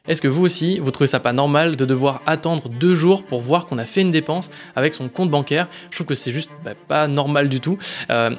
Est-ce que vous aussi, vous trouvez ça pas normal de devoir attendre 2 jours pour voir qu'on a fait une dépense avec son compte bancaire? Je trouve que c'est juste pas normal du tout.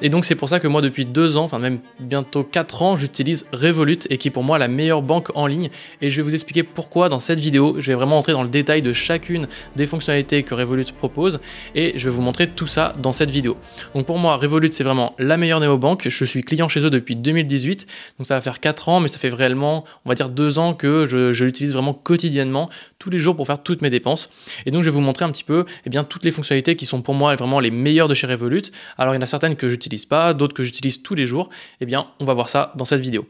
Et donc c'est pour ça que moi depuis 2 ans, enfin même bientôt 4 ans, j'utilise Revolut et qui est pour moi la meilleure banque en ligne. Et je vais vous expliquer pourquoi dans cette vidéo. Je vais vraiment entrer dans le détail de chacune des fonctionnalités que Revolut propose et je vais vous montrer tout ça dans cette vidéo. Donc pour moi, Revolut c'est vraiment la meilleure néobanque. Je suis client chez eux depuis 2018, donc ça va faire 4 ans, mais ça fait réellement, on va dire 2 ans que je l'utilise vraiment quotidiennement, tous les jours pour faire toutes mes dépenses. Et donc je vais vous montrer un petit peu toutes les fonctionnalités qui sont pour moi vraiment les meilleures de chez Revolut. Alors il y en a certaines que j'utilise pas, d'autres que j'utilise tous les jours. On va voir ça dans cette vidéo.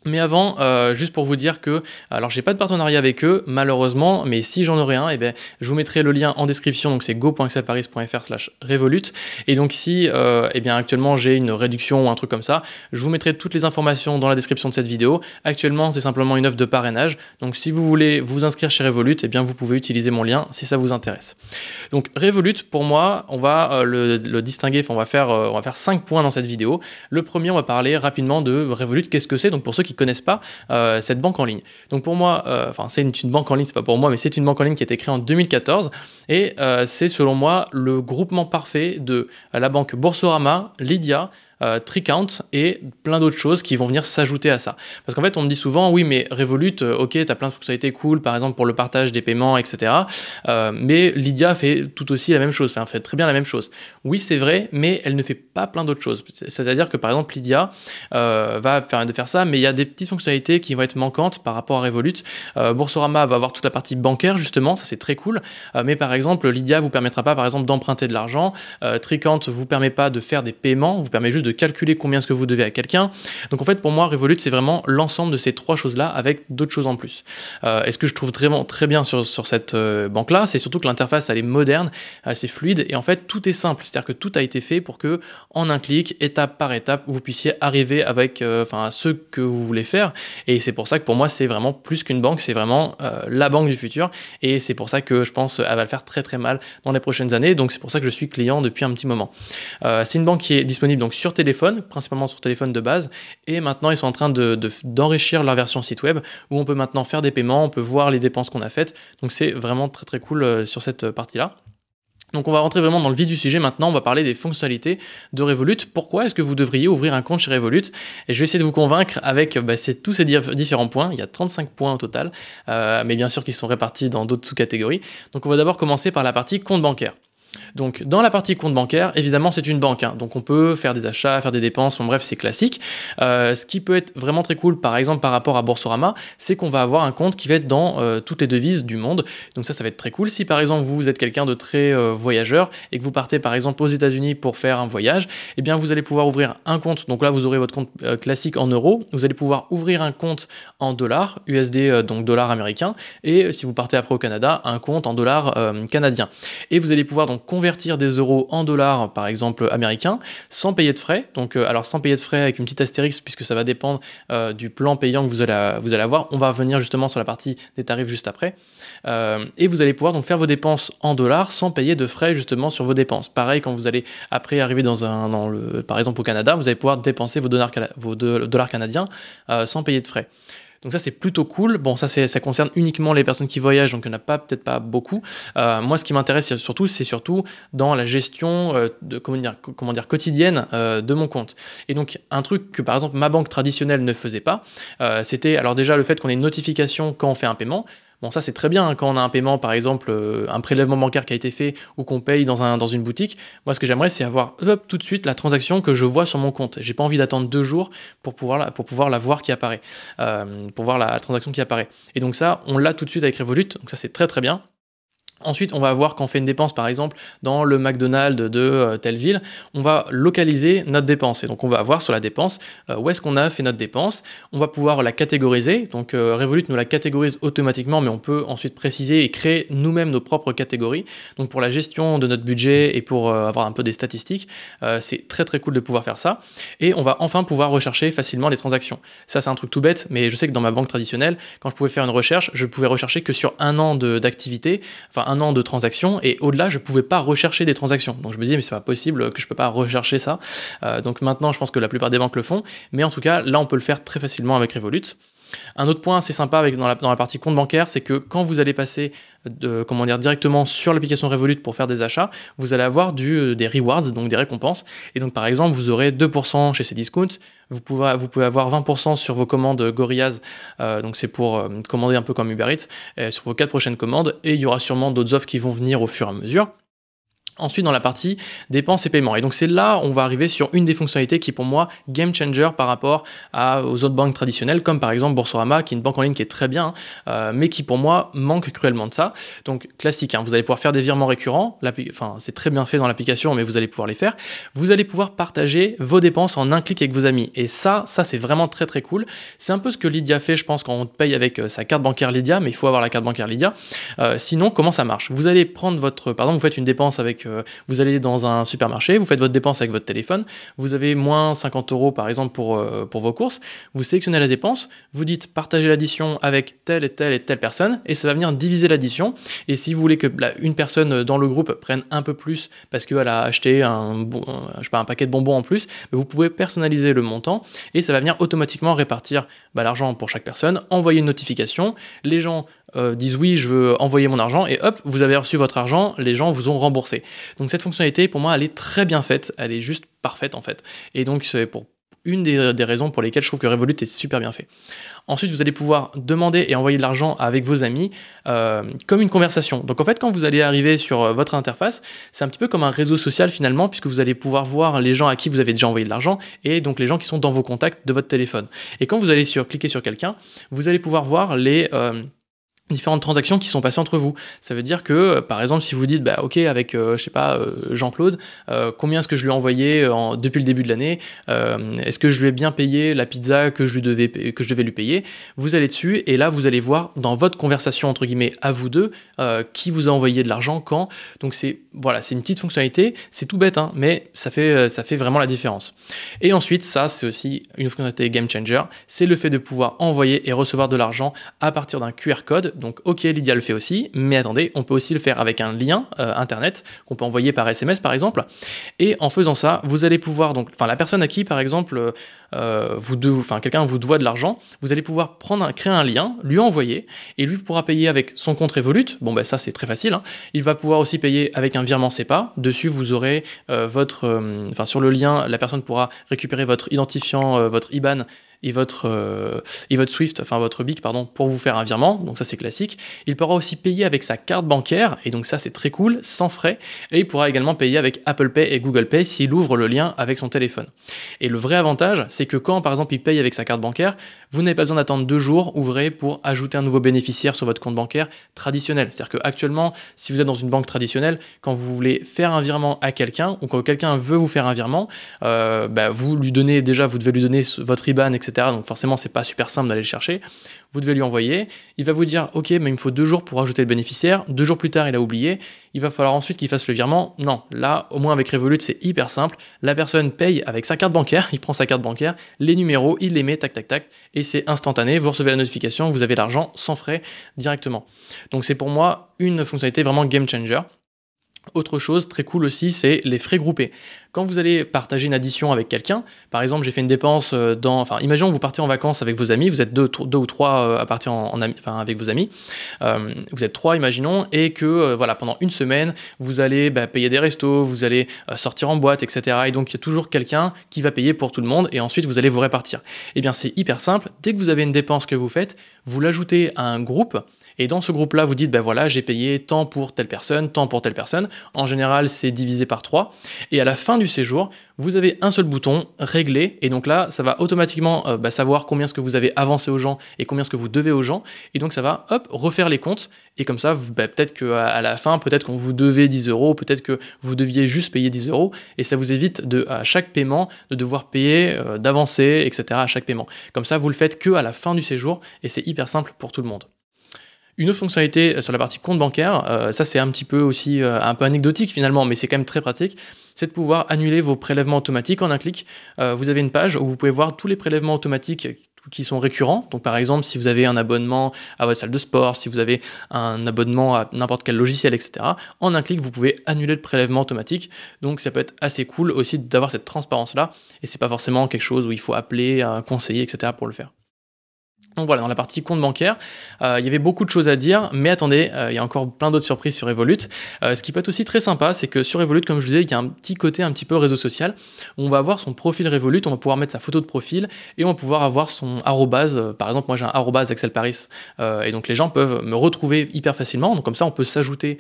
Mais avant, juste pour vous dire que, alors j'ai pas de partenariat avec eux, malheureusement, mais si j'en aurais un, je vous mettrai le lien en description, donc c'est go.axelparis.fr/Revolut. Et donc si actuellement j'ai une réduction ou un truc comme ça, je vous mettrai toutes les informations dans la description de cette vidéo. Actuellement, c'est simplement une offre de parrainage, donc si vous voulez vous inscrire chez Revolut, vous pouvez utiliser mon lien si ça vous intéresse. Donc Revolut, pour moi, on va le distinguer, on va faire 5 points dans cette vidéo. Le premier, on va parler rapidement de Revolut, qu'est-ce que c'est, donc pour ceux qui connaissent pas cette banque en ligne. Donc pour moi, c'est une banque en ligne, c'est pas pour moi, mais c'est une banque en ligne qui a été créée en 2014 et c'est selon moi le groupement parfait de la banque Boursorama, Lydia, Tricount et plein d'autres choses qui vont venir s'ajouter à ça. Parce qu'en fait, on me dit souvent, oui, mais Revolut, ok, tu as plein de fonctionnalités cool, par exemple pour le partage des paiements, etc. Mais Lydia fait tout aussi la même chose, fait très bien la même chose. Oui, c'est vrai, mais elle ne fait pas plein d'autres choses. C'est-à-dire que par exemple, Lydia va permettre de faire ça, mais il y a des petites fonctionnalités qui vont être manquantes par rapport à Revolut. Boursorama va avoir toute la partie bancaire, justement, ça c'est très cool. Mais par exemple, Lydia vous permettra pas, par exemple, d'emprunter de l'argent. Tricount vous permet pas de faire des paiements, vous permet juste de calculer combien est-ce que vous devez à quelqu'un. Donc en fait, pour moi, Revolut, c'est vraiment l'ensemble de ces 3 choses-là avec d'autres choses en plus. Et ce que je trouve vraiment très bien sur cette banque-là, c'est surtout que l'interface, elle est moderne, c'est fluide et en fait, tout est simple. C'est-à-dire que tout a été fait pour que, en un clic, étape par étape, vous puissiez arriver avec à ce que vous voulez faire. Et c'est pour ça que pour moi, c'est vraiment plus qu'une banque, c'est vraiment la banque du futur. Et c'est pour ça que je pense qu'elle va le faire très très mal dans les prochaines années. Donc c'est pour ça que je suis client depuis un petit moment. C'est une banque qui est disponible donc sur téléphone, principalement sur téléphone de base, et maintenant ils sont en train d'enrichir leur version site web où on peut maintenant faire des paiements, on peut voir les dépenses qu'on a faites, donc c'est vraiment très très cool sur cette partie-là. Donc on va rentrer vraiment dans le vif du sujet maintenant, on va parler des fonctionnalités de Revolut. Pourquoi est-ce que vous devriez ouvrir un compte chez Revolut? Et je vais essayer de vous convaincre avec tous ces différents points, il y a 35 points au total, mais bien sûr qu'ils sont répartis dans d'autres sous-catégories. Donc on va d'abord commencer par la partie compte bancaire. Donc dans la partie compte bancaire, évidemment c'est une banque, donc on peut faire des achats, faire des dépenses, bref c'est classique. Ce qui peut être vraiment très cool par exemple par rapport à Boursorama, c'est qu'on va avoir un compte qui va être dans toutes les devises du monde, donc ça va être très cool. Si par exemple vous êtes quelqu'un de très voyageur et que vous partez par exemple aux États-Unis pour faire un voyage, vous allez pouvoir ouvrir un compte, donc là vous aurez votre compte classique en euros, vous allez pouvoir ouvrir un compte en dollars, USD donc dollars américains, et si vous partez après au Canada, un compte en dollars canadiens. Et vous allez pouvoir donc convertir des euros en dollars, par exemple américains, sans payer de frais. Donc, alors sans payer de frais avec une petite astérix, puisque ça va dépendre du plan payant que vous allez avoir. On va revenir justement sur la partie des tarifs juste après. Et vous allez pouvoir donc faire vos dépenses en dollars sans payer de frais justement sur vos dépenses. Pareil, quand vous allez après arriver par exemple au Canada, vous allez pouvoir dépenser vos dollars canadiens sans payer de frais. Donc ça c'est plutôt cool. Bon, ça concerne uniquement les personnes qui voyagent, donc il n'y en a peut-être pas beaucoup. Moi ce qui m'intéresse c'est surtout dans la gestion quotidienne de mon compte. Et donc un truc que par exemple ma banque traditionnelle ne faisait pas, c'était alors déjà le fait qu'on ait une notification quand on fait un paiement. Bon, ça c'est très bien quand on a un paiement, par exemple un prélèvement bancaire qui a été fait ou qu'on paye dans une boutique. Moi ce que j'aimerais c'est avoir tout de suite la transaction que je vois sur mon compte. J'ai pas envie d'attendre 2 jours pour pouvoir la voir qui apparaît, pour voir la transaction qui apparaît. Et donc ça, on l'a tout de suite avec Revolut, donc ça c'est très très bien. Ensuite, on va voir quand on fait une dépense, par exemple, dans le McDonald's de telle ville, on va localiser notre dépense. Et donc, on va voir sur la dépense où est-ce qu'on a fait notre dépense. On va pouvoir la catégoriser. Donc, Revolut nous la catégorise automatiquement, mais on peut ensuite préciser et créer nous-mêmes nos propres catégories. Donc, pour la gestion de notre budget et pour avoir un peu des statistiques, c'est très très cool de pouvoir faire ça. Et on va enfin pouvoir rechercher facilement les transactions. Ça, c'est un truc tout bête, mais je sais que dans ma banque traditionnelle, quand je pouvais faire une recherche, je pouvais rechercher que sur 1 an d'activité, enfin 1 an de transactions, et au-delà je pouvais pas rechercher des transactions. Donc je me disais mais c'est pas possible que je peux pas rechercher ça. Donc maintenant je pense que la plupart des banques le font, mais en tout cas là on peut le faire très facilement avec Revolut. Un autre point assez sympa dans la partie compte bancaire, c'est que quand vous allez passer directement sur l'application Revolut pour faire des achats, vous allez avoir des rewards, donc des récompenses. Et donc par exemple, vous aurez 2% chez Cdiscount, vous pouvez avoir 20% sur vos commandes Gorillaz, donc c'est pour commander un peu comme Uber Eats, sur vos 4 prochaines commandes, et il y aura sûrement d'autres offres qui vont venir au fur et à mesure. Ensuite, dans la partie dépenses et paiements. Et donc, c'est là où on va arriver sur une des fonctionnalités qui est pour moi game changer par rapport aux autres banques traditionnelles, comme par exemple Boursorama, qui est une banque en ligne qui est très bien, mais qui pour moi manque cruellement de ça. Donc, classique, hein, vous allez pouvoir faire des virements récurrents. C'est très bien fait dans l'application, mais vous allez pouvoir les faire. Vous allez pouvoir partager vos dépenses en un clic avec vos amis. Et ça c'est vraiment très très cool. C'est un peu ce que Lydia fait, je pense, quand on paye avec sa carte bancaire Lydia, mais il faut avoir la carte bancaire Lydia. Sinon, comment ça marche? Vous allez prendre par exemple, vous faites une dépense vous allez dans un supermarché, vous faites votre dépense avec votre téléphone, vous avez moins 50 € par exemple pour vos courses, vous sélectionnez la dépense, vous dites partager l'addition avec telle et telle et telle personne, et ça va venir diviser l'addition. Et si vous voulez que une personne dans le groupe prenne un peu plus parce qu'elle a acheté un paquet de bonbons en plus, vous pouvez personnaliser le montant et ça va venir automatiquement répartir l'argent pour chaque personne, envoyer une notification, les gens disent oui, je veux envoyer mon argent, et hop, vous avez reçu votre argent, les gens vous ont remboursé. Donc cette fonctionnalité, pour moi, elle est très bien faite, elle est juste parfaite en fait. Et donc c'est pour une des raisons pour lesquelles je trouve que Revolut est super bien fait. Ensuite, vous allez pouvoir demander et envoyer de l'argent avec vos amis comme une conversation. Donc en fait, quand vous allez arriver sur votre interface, c'est un petit peu comme un réseau social finalement, puisque vous allez pouvoir voir les gens à qui vous avez déjà envoyé de l'argent et donc les gens qui sont dans vos contacts de votre téléphone. Et quand vous allez cliquer sur quelqu'un, vous allez pouvoir voir les différentes transactions qui sont passées entre vous. Ça veut dire que, par exemple, si vous dites, ok, avec, Jean-Claude, combien est-ce que je lui ai envoyé depuis le début de l'année, est-ce que je lui ai bien payé la pizza que je devais lui payer, vous allez dessus, et là, vous allez voir dans votre conversation, entre guillemets, à vous deux, qui vous a envoyé de l'argent, quand. Donc c'est une petite fonctionnalité, c'est tout bête, hein, mais ça fait vraiment la différence. Et ensuite, ça, c'est aussi une fonctionnalité game changer, c'est le fait de pouvoir envoyer et recevoir de l'argent à partir d'un QR code. Donc ok, Lydia le fait aussi, mais attendez, on peut aussi le faire avec un lien internet qu'on peut envoyer par SMS par exemple. Et en faisant ça, vous allez pouvoir, la personne à qui par exemple quelqu'un vous doit de l'argent, vous allez pouvoir créer un lien, lui envoyer, et lui pourra payer avec son compte Revolut. Ça c'est très facile, hein. Il va pouvoir aussi payer avec un virement SEPA. Dessus vous aurez sur le lien, la personne pourra récupérer votre identifiant, votre IBAN et votre Swift, votre BIC, pour vous faire un virement. Donc ça c'est classique. Il pourra aussi payer avec sa carte bancaire, et donc ça c'est très cool, sans frais. Et il pourra également payer avec Apple Pay et Google Pay s'il ouvre le lien avec son téléphone. Et le vrai avantage, c'est que quand par exemple il paye avec sa carte bancaire, vous n'avez pas besoin d'attendre 2 jours ouvrés pour ajouter un nouveau bénéficiaire sur votre compte bancaire traditionnel. C'est-à-dire qu'actuellement, si vous êtes dans une banque traditionnelle, quand vous voulez faire un virement à quelqu'un, ou quand quelqu'un veut vous faire un virement, vous devez lui donner votre IBAN, etc. Donc forcément, c'est pas super simple d'aller le chercher. Vous devez lui envoyer. Il va vous dire, ok, mais il me faut 2 jours pour ajouter le bénéficiaire. 2 jours plus tard, il a oublié. Il va falloir ensuite qu'il fasse le virement. Non, là, au moins avec Revolut, c'est hyper simple. La personne paye avec sa carte bancaire. Il prend sa carte bancaire, les numéros, il les met, tac, tac, tac, et c'est instantané. Vous recevez la notification, vous avez l'argent sans frais directement. Donc c'est pour moi une fonctionnalité vraiment game changer. Autre chose très cool aussi, c'est les frais groupés. Quand vous allez partager une addition avec quelqu'un, par exemple, j'ai fait une dépense imaginons que vous partez en vacances avec vos amis, vous êtes deux ou trois à partir avec vos amis, vous êtes 3, imaginons, et que pendant une semaine, vous allez payer des restos, vous allez sortir en boîte, etc. Et donc, il y a toujours quelqu'un qui va payer pour tout le monde, et ensuite, vous allez vous répartir. Eh bien, c'est hyper simple. Dès que vous avez une dépense que vous faites, vous l'ajoutez à un groupe. Et dans ce groupe-là, vous dites, j'ai payé tant pour telle personne, tant pour telle personne. En général, c'est divisé par 3. Et à la fin du séjour, vous avez un seul bouton, régler. Et donc là, ça va automatiquement savoir combien est-ce que vous avez avancé aux gens et combien est-ce que vous devez aux gens. Et donc ça va, refaire les comptes. Et comme ça, peut-être qu'à la fin, peut-être qu'on vous devait 10 €, peut-être que vous deviez juste payer 10 €. Et ça vous évite à chaque paiement de devoir payer, d'avancer, etc. à chaque paiement. Comme ça, vous le faites qu'à la fin du séjour. Et c'est hyper simple pour tout le monde. Une autre fonctionnalité sur la partie compte bancaire, ça c'est un petit peu aussi un peu anecdotique finalement, mais c'est quand même très pratique, c'est de pouvoir annuler vos prélèvements automatiques en un clic. Vous avez une page où vous pouvez voir tous les prélèvements automatiques qui sont récurrents. Donc par exemple, si vous avez un abonnement à votre salle de sport, si vous avez un abonnement à n'importe quel logiciel, etc., en un clic, vous pouvez annuler le prélèvement automatique. Donc ça peut être assez cool aussi d'avoir cette transparence-là, et c'est pas forcément quelque chose où il faut appeler un conseiller, etc. pour le faire. Donc voilà, dans la partie compte bancaire, il y avait beaucoup de choses à dire, mais attendez, il y a encore plein d'autres surprises sur Revolut. Ce qui peut être aussi très sympa, c'est que sur Revolut, comme je vous disais, il y a un petit côté un petit peu réseau social, où on va avoir son profil Revolut, on va pouvoir mettre sa photo de profil, et on va pouvoir avoir son arrobase. Par exemple, moi j'ai un arrobase Axel Paris, et donc les gens peuvent me retrouver hyper facilement, donc comme ça on peut s'ajouter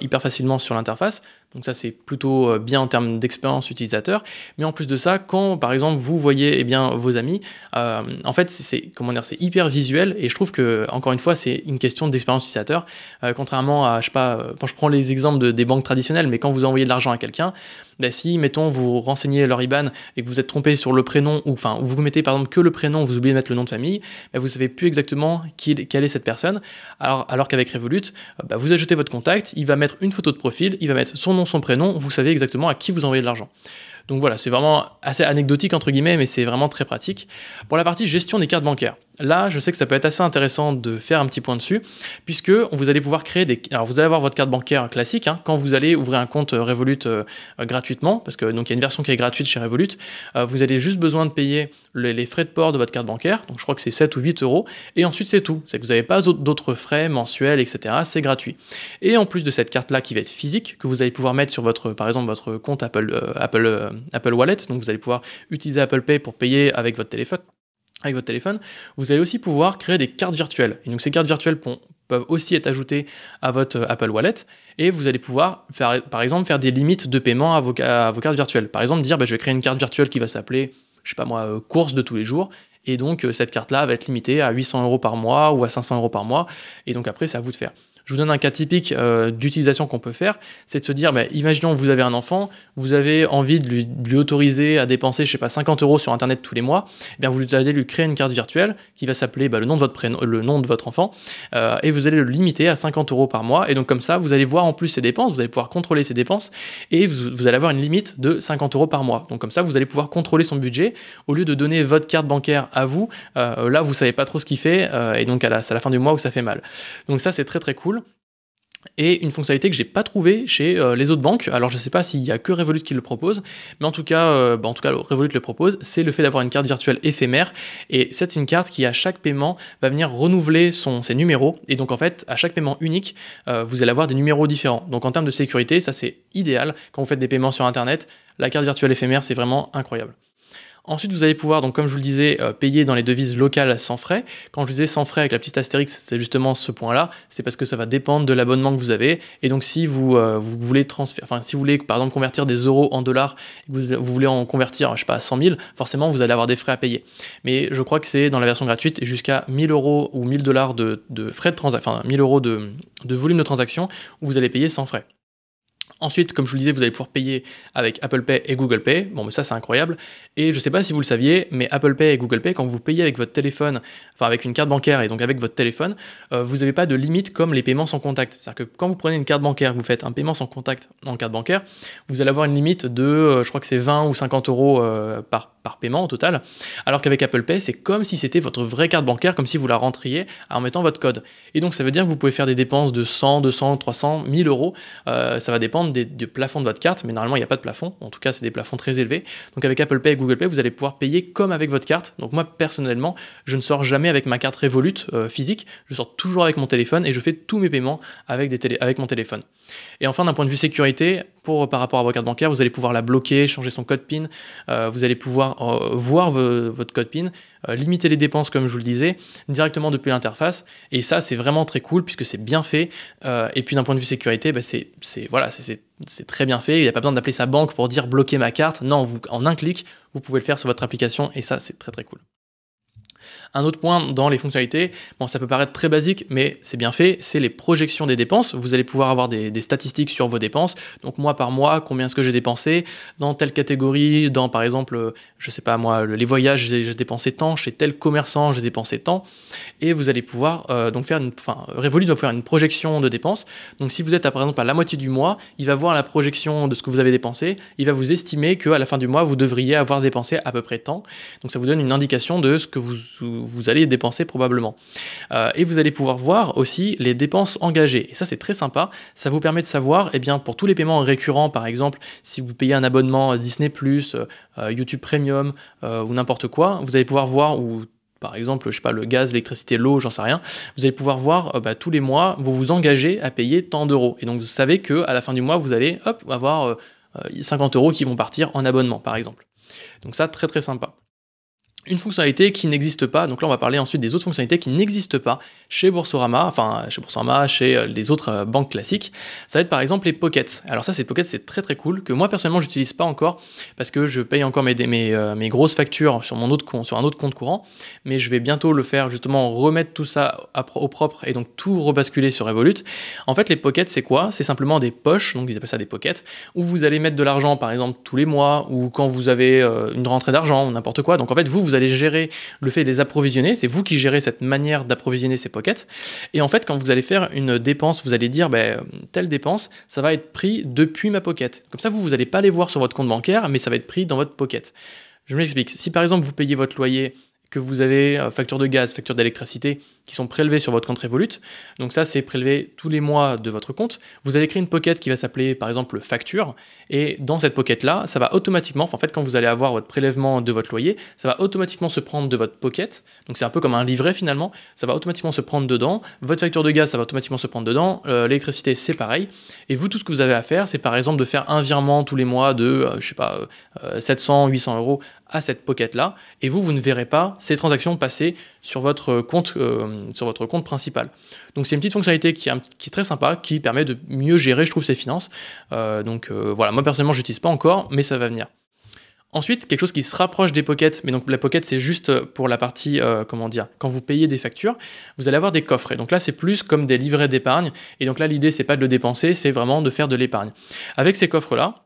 hyper facilement sur l'interface. Donc ça c'est plutôt bien en termes d'expérience utilisateur. Mais en plus de ça, quand par exemple vous voyez vos amis, en fait c'est hyper visuel, et je trouve que encore une fois c'est une question d'expérience utilisateur. Contrairement à, je sais pas, quand je prends les exemples des banques traditionnelles, mais quand vous envoyez de l'argent à quelqu'un, si mettons vous renseignez leur IBAN et que vous êtes trompé sur le prénom, ou enfin vous mettez par exemple que le prénom, vous oubliez de mettre le nom de famille, vous savez plus exactement quelle est cette personne. Alors qu'avec Revolut, vous ajoutez votre contact, il va mettre une photo de profil, il va mettre son nom, son prénom, vous savez exactement à qui vous envoyez de l'argent. Donc voilà, c'est vraiment assez anecdotique entre guillemets, mais c'est vraiment très pratique. Pour la partie gestion des cartes bancaires, là, je sais que ça peut être assez intéressant de faire un petit point dessus, puisque vous allez pouvoir créer Alors, vous allez avoir votre carte bancaire classique, quand vous allez ouvrir un compte Revolut gratuitement, parce que donc il y a une version qui est gratuite chez Revolut. Vous avez juste besoin de payer les frais de port de votre carte bancaire, donc je crois que c'est 7 ou 8 euros, et ensuite c'est tout. C'est que vous n'avez pas d'autres frais mensuels, etc. C'est gratuit. Et en plus de cette carte-là qui va être physique, que vous allez pouvoir mettre sur par exemple, votre compte Apple Wallet, donc vous allez pouvoir utiliser Apple Pay pour payer avec votre téléphone, vous allez aussi pouvoir créer des cartes virtuelles. Et donc ces cartes virtuelles peuvent aussi être ajoutées à votre Apple Wallet, et vous allez pouvoir par exemple faire des limites de paiement à vos cartes virtuelles. Par exemple, dire je vais créer une carte virtuelle qui va s'appeler, je sais pas moi, courses de tous les jours, et donc cette carte-là va être limitée à 800 euros par mois ou à 500 euros par mois, et donc après c'est à vous de faire. Je vous donne un cas typique d'utilisation qu'on peut faire, c'est de se dire, imaginons que vous avez un enfant, vous avez envie de lui autoriser à dépenser, je sais pas, 50 euros sur Internet tous les mois, vous allez lui créer une carte virtuelle qui va s'appeler le nom de votre enfant, et vous allez le limiter à 50 euros par mois, et donc comme ça, vous allez voir en plus ses dépenses, vous allez pouvoir contrôler ses dépenses, et vous allez avoir une limite de 50 euros par mois. Donc comme ça, vous allez pouvoir contrôler son budget, au lieu de donner votre carte bancaire à vous, là vous savez pas trop ce qu'il fait, et donc c'est à la fin du mois où ça fait mal. Donc ça c'est très très cool. Et une fonctionnalité que j'ai pas trouvée chez les autres banques, alors je sais pas s'il y a que Revolut qui le propose, mais en tout cas Revolut le propose, c'est le fait d'avoir une carte virtuelle éphémère, et c'est une carte qui à chaque paiement va venir renouveler ses numéros, et donc en fait à chaque paiement unique, vous allez avoir des numéros différents. Donc en termes de sécurité, ça c'est idéal quand vous faites des paiements sur Internet, la carte virtuelle éphémère c'est vraiment incroyable. Ensuite, vous allez pouvoir, donc comme je vous le disais, payer dans les devises locales sans frais. Quand je disais sans frais avec la petite astérix, c'est justement ce point-là. C'est parce que ça va dépendre de l'abonnement que vous avez. Et donc, si vous voulez si vous voulez par exemple convertir des euros en dollars, et que vous voulez en convertir, je sais pas, 100 000, forcément vous allez avoir des frais à payer. Mais je crois que c'est dans la version gratuite jusqu'à 1000 euros ou 1000 dollars de frais de transaction, enfin 1000 euros de volume de transaction où vous allez payer sans frais. Ensuite, comme je vous le disais, vous allez pouvoir payer avec Apple Pay et Google Pay. Bon, mais ça, c'est incroyable. Et je ne sais pas si vous le saviez, mais Apple Pay et Google Pay, quand vous payez avec votre téléphone, enfin avec une carte bancaire et donc avec votre téléphone, vous n'avez pas de limite comme les paiements sans contact. C'est-à-dire que quand vous prenez une carte bancaire, vous faites un paiement sans contact en carte bancaire, vous allez avoir une limite de, je crois que c'est 20 ou 50 euros par paiement au total. Alors qu'avec Apple Pay, c'est comme si c'était votre vraie carte bancaire, comme si vous la rentriez en mettant votre code. Et donc, ça veut dire que vous pouvez faire des dépenses de 100, 200, 300, 1000 euros. Ça va dépendre du plafond de votre carte, mais normalement, il n'y a pas de plafond. En tout cas, c'est des plafonds très élevés. Donc, avec Apple Pay et Google Pay, vous allez pouvoir payer comme avec votre carte. Donc, moi, personnellement, je ne sors jamais avec ma carte Revolut physique. Je sors toujours avec mon téléphone et je fais tous mes paiements avec mon téléphone. Et enfin, d'un point de vue sécurité, par rapport à votre carte bancaire, vous allez pouvoir la bloquer, changer son code PIN, vous allez pouvoir voir votre code PIN, limiter les dépenses comme je vous le disais, directement depuis l'interface, et ça c'est vraiment très cool puisque c'est bien fait, et puis d'un point de vue sécurité, c'est très bien fait, il n'y a pas besoin d'appeler sa banque pour dire bloquer ma carte, non, en un clic, vous pouvez le faire sur votre application, et ça c'est très très cool. Un autre point dans les fonctionnalités, bon ça peut paraître très basique mais c'est bien fait, c'est les projections des dépenses. Vous allez pouvoir avoir des statistiques sur vos dépenses, donc mois par mois, combien est-ce que j'ai dépensé, dans telle catégorie, dans par exemple, je sais pas moi, les voyages j'ai dépensé tant, chez tel commerçant j'ai dépensé tant, et vous allez pouvoir donc Revolut va faire une projection de dépenses, donc si vous êtes par exemple à la moitié du mois, il va voir la projection de ce que vous avez dépensé, il va vous estimer qu'à la fin du mois vous devriez avoir dépensé à peu près tant, donc ça vous donne une indication de ce que vous allez dépenser probablement. Et vous allez pouvoir voir aussi les dépenses engagées. Et ça, c'est très sympa. Ça vous permet de savoir, pour tous les paiements récurrents, par exemple, si vous payez un abonnement Disney+, YouTube Premium ou n'importe quoi, vous allez pouvoir voir, ou par exemple, je sais pas, le gaz, l'électricité, l'eau, j'en sais rien, vous allez pouvoir voir tous les mois, vous vous engagez à payer tant d'euros. Et donc vous savez qu'à la fin du mois, vous allez avoir 50 euros qui vont partir en abonnement, par exemple. Donc ça, très très sympa. Une fonctionnalité qui n'existe pas, donc là on va parler ensuite des autres fonctionnalités qui n'existent pas chez Boursorama, chez les autres banques classiques, ça va être par exemple les pockets. Alors ça, ces pockets, c'est très très cool, que moi personnellement j'utilise pas encore, parce que je paye encore mes grosses factures sur un autre compte courant, mais je vais bientôt le faire, justement remettre tout ça au propre, et donc tout rebasculer sur Revolut. En fait, les pockets, c'est quoi? C'est simplement des poches, donc ils appellent ça des pockets, où vous allez mettre de l'argent par exemple tous les mois, ou quand vous avez une rentrée d'argent, ou n'importe quoi. Donc en fait, vous allez gérer le fait de les approvisionner, c'est vous qui gérez cette manière d'approvisionner ces pockets, et en fait quand vous allez faire une dépense, vous allez dire telle dépense, ça va être pris depuis ma pocket. Comme ça vous n'allez pas les voir sur votre compte bancaire, mais ça va être pris dans votre pocket. Je m'explique, si par exemple vous payez votre loyer, que vous avez facture de gaz, facture d'électricité qui sont prélevées sur votre compte Revolut, donc ça c'est prélevé tous les mois de votre compte, vous allez créer une pocket qui va s'appeler par exemple facture, et dans cette pocket là, ça va automatiquement, en fait quand vous allez avoir votre prélèvement de votre loyer, ça va automatiquement se prendre de votre pocket, donc c'est un peu comme un livret finalement, ça va automatiquement se prendre dedans, votre facture de gaz ça va automatiquement se prendre dedans, l'électricité c'est pareil, et vous tout ce que vous avez à faire c'est par exemple de faire un virement tous les mois de 700, 800 euros à cette pocket là, et vous ne verrez pas ces transactions passer sur votre compte principal. Donc c'est une petite fonctionnalité qui est très sympa, qui permet de mieux gérer, je trouve, ses finances. Voilà, moi personnellement, je n'utilise pas encore, mais ça va venir. Ensuite, quelque chose qui se rapproche des pockets, mais donc la pocket c'est juste pour la partie, quand vous payez des factures, vous allez avoir des coffres. Et donc là c'est plus comme des livrets d'épargne, et donc là l'idée c'est pas de le dépenser, c'est vraiment de faire de l'épargne. Avec ces coffres-là,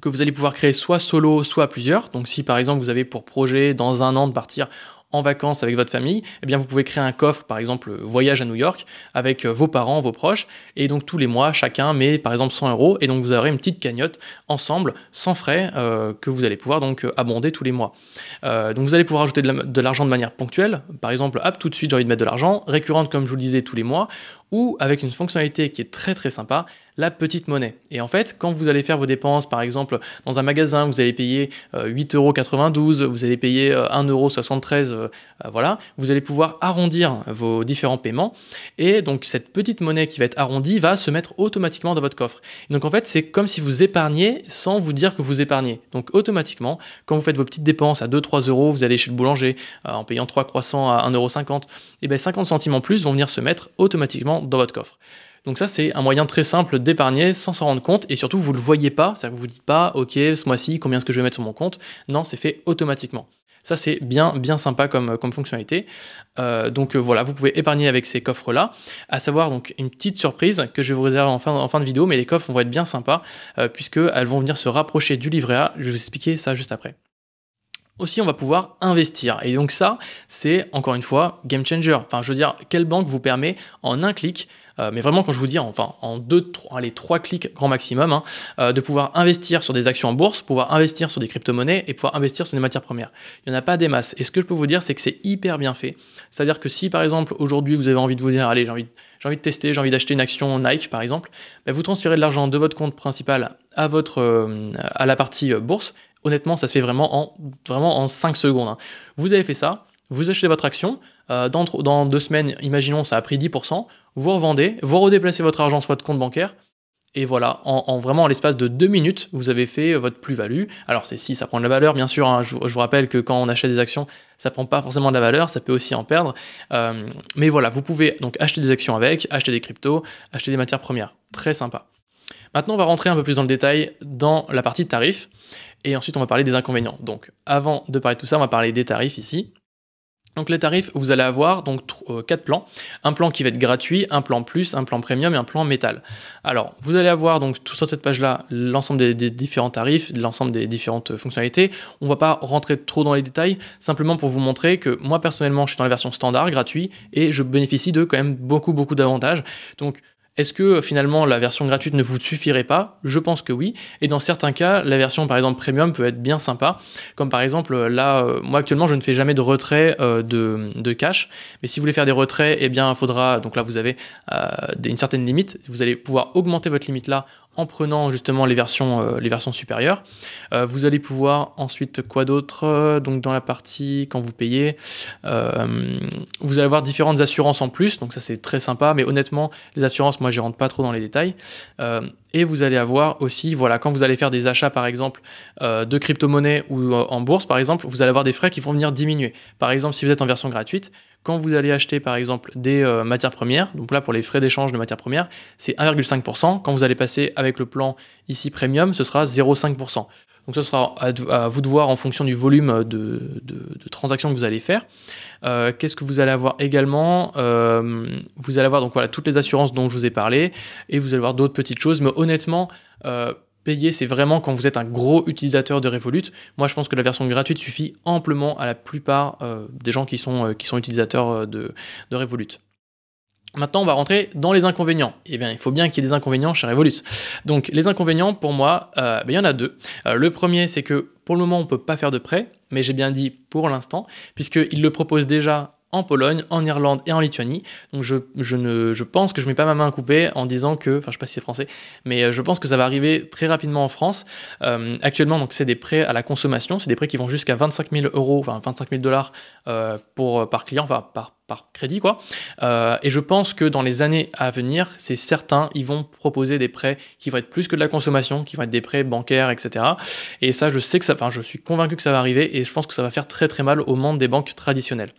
que vous allez pouvoir créer soit solo, soit à plusieurs. Donc si par exemple vous avez pour projet dans un an de partir en vacances avec votre famille, eh bien vous pouvez créer un coffre, par exemple voyage à New York, avec vos parents, vos proches, et donc tous les mois, chacun met par exemple 100 euros, et donc vous aurez une petite cagnotte ensemble, sans frais, que vous allez pouvoir donc abonder tous les mois. Donc vous allez pouvoir ajouter de l'argent de manière ponctuelle, par exemple, tout de suite j'ai envie de mettre de l'argent, récurrente comme je vous le disais tous les mois, ou avec une fonctionnalité qui est très très sympa, la petite monnaie. Et en fait, quand vous allez faire vos dépenses, par exemple, dans un magasin, vous allez payer 8,92 €, vous allez payer 1,73 €, voilà, vous allez pouvoir arrondir vos différents paiements, et donc cette petite monnaie qui va être arrondie va se mettre automatiquement dans votre coffre. Et donc en fait, c'est comme si vous épargniez sans vous dire que vous épargnez. Donc automatiquement, quand vous faites vos petites dépenses à 2-3 €, vous allez chez le boulanger en payant 3 croissants à 1,50 €, et bien 50 centimes en plus vont venir se mettre automatiquement dans votre coffre. Donc ça, c'est un moyen très simple d'épargner sans s'en rendre compte, et surtout, vous ne le voyez pas, c'est-à-dire que vous ne vous dites pas, ok, ce mois-ci, combien est-ce que je vais mettre sur mon compte? Non, c'est fait automatiquement. Ça, c'est bien sympa comme fonctionnalité. Voilà, vous pouvez épargner avec ces coffres-là. À savoir, donc, une petite surprise que je vais vous réserver en fin de vidéo, mais les coffres vont être bien sympas, puisqu'elles vont venir se rapprocher du livret A. Je vais vous expliquer ça juste après. Aussi, on va pouvoir investir. Et donc ça, c'est encore une fois game changer. Enfin, je veux dire, quelle banque vous permet en un clic, mais vraiment quand je vous dis en 3 clics grand maximum, de pouvoir investir sur des actions en bourse, pouvoir investir sur des crypto-monnaies et pouvoir investir sur des matières premières. Il n'y en a pas des masses. Et ce que je peux vous dire, c'est que c'est hyper bien fait. C'est-à-dire que si par exemple aujourd'hui vous avez envie de vous dire, allez, j'ai envie de tester, j'ai envie d'acheter une action Nike par exemple, vous transférez de l'argent de votre compte principal à la partie bourse. Honnêtement, ça se fait vraiment en 5 secondes. Vous avez fait ça, vous achetez votre action, dans 2 semaines, imaginons, ça a pris 10%, vous revendez, vous redéplacez votre argent sur votre compte bancaire, et voilà, vraiment en l'espace de 2 minutes, vous avez fait votre plus-value. Alors si ça prend de la valeur, bien sûr, je vous rappelle que quand on achète des actions, ça prend pas forcément de la valeur, ça peut aussi en perdre. Mais voilà, vous pouvez donc acheter des actions avec, acheter des cryptos, acheter des matières premières. Très sympa. Maintenant, on va rentrer un peu plus dans le détail dans la partie tarifs. Et ensuite, on va parler des inconvénients. Donc, avant de parler de tout ça, on va parler des tarifs ici. Donc, les tarifs, vous allez avoir donc 4 plans. Un plan qui va être gratuit, un plan plus, un plan premium et un plan métal. Alors, vous allez avoir donc tout sur cette page-là l'ensemble des différents tarifs, l'ensemble des différentes fonctionnalités. On ne va pas rentrer trop dans les détails, simplement pour vous montrer que moi, personnellement, je suis dans la version standard, gratuit, et je bénéficie de quand même beaucoup d'avantages. Donc, est-ce que finalement la version gratuite ne vous suffirait pas? Je pense que oui. Et dans certains cas, la version par exemple premium peut être bien sympa. Comme par exemple là, moi actuellement je ne fais jamais de retrait de cash. Mais si vous voulez faire des retraits, eh bien il faudra, donc là vous avez une certaine limite. Vous allez pouvoir augmenter votre limite là en prenant justement les versions supérieures. Vous allez pouvoir ensuite, quoi d'autre, donc dans la partie quand vous payez, vous allez avoir différentes assurances en plus, donc ça c'est très sympa, mais honnêtement, les assurances, moi je rentre pas trop dans les détails. Et vous allez avoir aussi, voilà, quand vous allez faire des achats par exemple de crypto-monnaie ou en bourse par exemple, vous allez avoir des frais qui vont venir diminuer. Par exemple, si vous êtes en version gratuite, quand vous allez acheter par exemple des matières premières, donc là pour les frais d'échange de matières premières, c'est 1,5%. Quand vous allez passer avec le plan ici premium, ce sera 0,5%. Donc ce sera à vous de voir en fonction du volume de transactions que vous allez faire. Qu'est-ce que vous allez avoir également? Vous allez avoir donc voilà toutes les assurances dont je vous ai parlé, et vous allez avoir d'autres petites choses, mais honnêtement, payer, c'est vraiment quand vous êtes un gros utilisateur de Revolut. Moi, je pense que la version gratuite suffit amplement à la plupart des gens qui sont utilisateurs de Revolut. Maintenant, on va rentrer dans les inconvénients. Eh bien, il faut bien qu'il y ait des inconvénients chez Revolut. Donc, les inconvénients, pour moi, il y en a deux. Le premier, c'est que pour le moment, on ne peut pas faire de prêt, mais j'ai bien dit pour l'instant, puisqu'ils le proposent déjà en Pologne, en Irlande et en Lituanie. Donc je pense que je mets pas ma main à couper en disant que, enfin je sais pas si c'est français, mais je pense que ça va arriver très rapidement en France. Actuellement, donc c'est des prêts à la consommation, c'est des prêts qui vont jusqu'à 25 000 euros, enfin 25 000 dollars par client, enfin par crédit quoi. Et je pense que dans les années à venir, c'est certain, ils vont proposer des prêts qui vont être plus que de la consommation, qui vont être des prêts bancaires, etc. Et ça, je sais que ça, enfin je suis convaincu que ça va arriver, et je pense que ça va faire très très mal au monde des banques traditionnelles.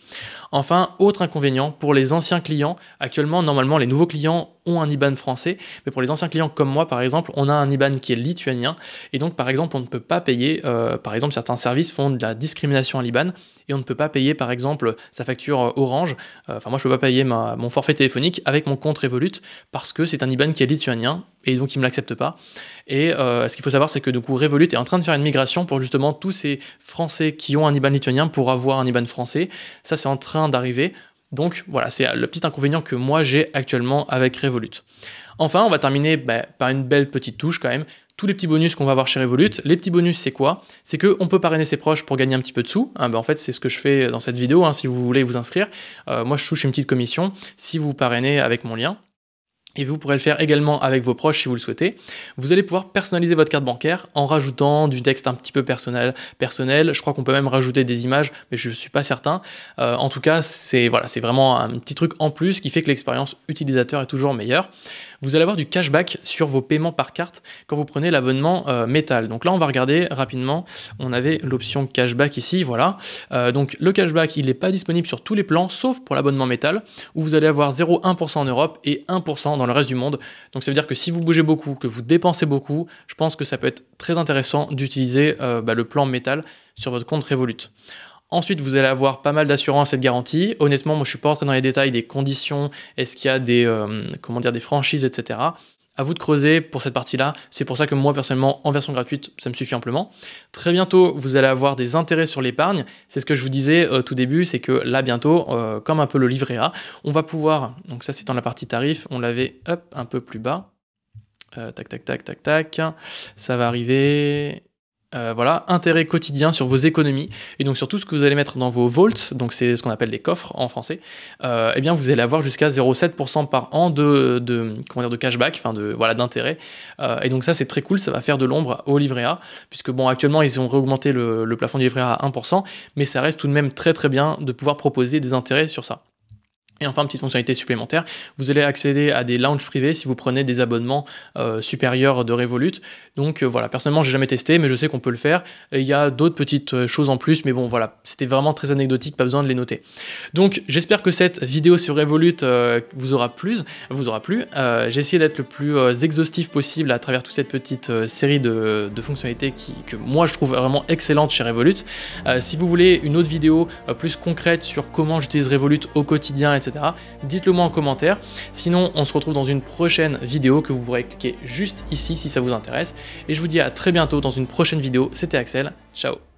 Enfin, autre inconvénient, pour les anciens clients, actuellement, normalement, les nouveaux clients ont un IBAN français, mais pour les anciens clients comme moi, par exemple, on a un IBAN qui est lituanien, et donc, par exemple, on ne peut pas payer, par exemple, certains services font de la discrimination à l'IBAN, et on ne peut pas payer, par exemple, sa facture Orange, enfin, moi, je ne peux pas payer mon forfait téléphonique avec mon compte Revolut, parce que c'est un IBAN qui est lituanien, et donc, il ne me l'accepte pas. Et ce qu'il faut savoir, c'est que du coup, Revolut est en train de faire une migration pour justement tous ces Français qui ont un IBAN lituanien pour avoir un IBAN français. Ça, c'est en train d'arriver. Donc voilà, c'est le petit inconvénient que moi j'ai actuellement avec Revolut. Enfin, on va terminer par une belle petite touche quand même. Tous les petits bonus qu'on va avoir chez Revolut. Les petits bonus, c'est quoi? C'est qu'on peut parrainer ses proches pour gagner un petit peu de sous. En fait, c'est ce que je fais dans cette vidéo, si vous voulez vous inscrire. Moi, je touche une petite commission si vous parrainez avec mon lien. Et vous pourrez le faire également avec vos proches si vous le souhaitez. Vous allez pouvoir personnaliser votre carte bancaire en rajoutant du texte un petit peu personnel. Je crois qu'on peut même rajouter des images, mais je ne suis pas certain. En tout cas, c'est vraiment un petit truc en plus qui fait que l'expérience utilisateur est toujours meilleure. Vous allez avoir du cashback sur vos paiements par carte quand vous prenez l'abonnement Métal. Donc là, on va regarder rapidement. On avait l'option cashback ici, voilà. Donc le cashback, il n'est pas disponible sur tous les plans, sauf pour l'abonnement Métal, où vous allez avoir 0,1% en Europe et 1% dans le reste du monde. Donc ça veut dire que si vous bougez beaucoup, que vous dépensez beaucoup, je pense que ça peut être très intéressant d'utiliser le plan Métal sur votre compte Revolut. Ensuite, vous allez avoir pas mal d'assurances et de garanties. Honnêtement, moi, je ne suis pas entré dans les détails des conditions, est-ce qu'il y a des franchises, etc. À vous de creuser pour cette partie-là. C'est pour ça que moi, personnellement, en version gratuite, ça me suffit amplement. Très bientôt, vous allez avoir des intérêts sur l'épargne. C'est ce que je vous disais tout début, c'est que là, bientôt, comme un peu le livret A, on va pouvoir, donc ça, c'est dans la partie tarif, on l'avait, un peu plus bas. Tac. Ça va arriver... voilà, intérêt quotidien sur vos économies, et donc sur tout ce que vous allez mettre dans vos vaults, donc c'est ce qu'on appelle les coffres en français, eh bien vous allez avoir jusqu'à 0,7% par an de cashback, d'intérêt, et donc ça c'est très cool, ça va faire de l'ombre au livret A, puisque bon actuellement ils ont réaugmenté le plafond du livret A à 1%, mais ça reste tout de même très très bien de pouvoir proposer des intérêts sur ça. Et enfin, petite fonctionnalité supplémentaire, vous allez accéder à des lounges privés si vous prenez des abonnements supérieurs de Revolut. Donc voilà, personnellement, j'ai jamais testé, mais je sais qu'on peut le faire. Et il y a d'autres petites choses en plus, mais bon, voilà, c'était vraiment très anecdotique, pas besoin de les noter. Donc, j'espère que cette vidéo sur Revolut vous aura plu. J'ai essayé d'être le plus exhaustif possible à travers toute cette petite série de fonctionnalités que moi, je trouve vraiment excellentes chez Revolut. Si vous voulez une autre vidéo plus concrète sur comment j'utilise Revolut au quotidien, etc., dites-le moi en commentaire. Sinon, on se retrouve dans une prochaine vidéo que vous pourrez cliquer juste ici si ça vous intéresse. Et je vous dis à très bientôt dans une prochaine vidéo. C'était Axel. Ciao.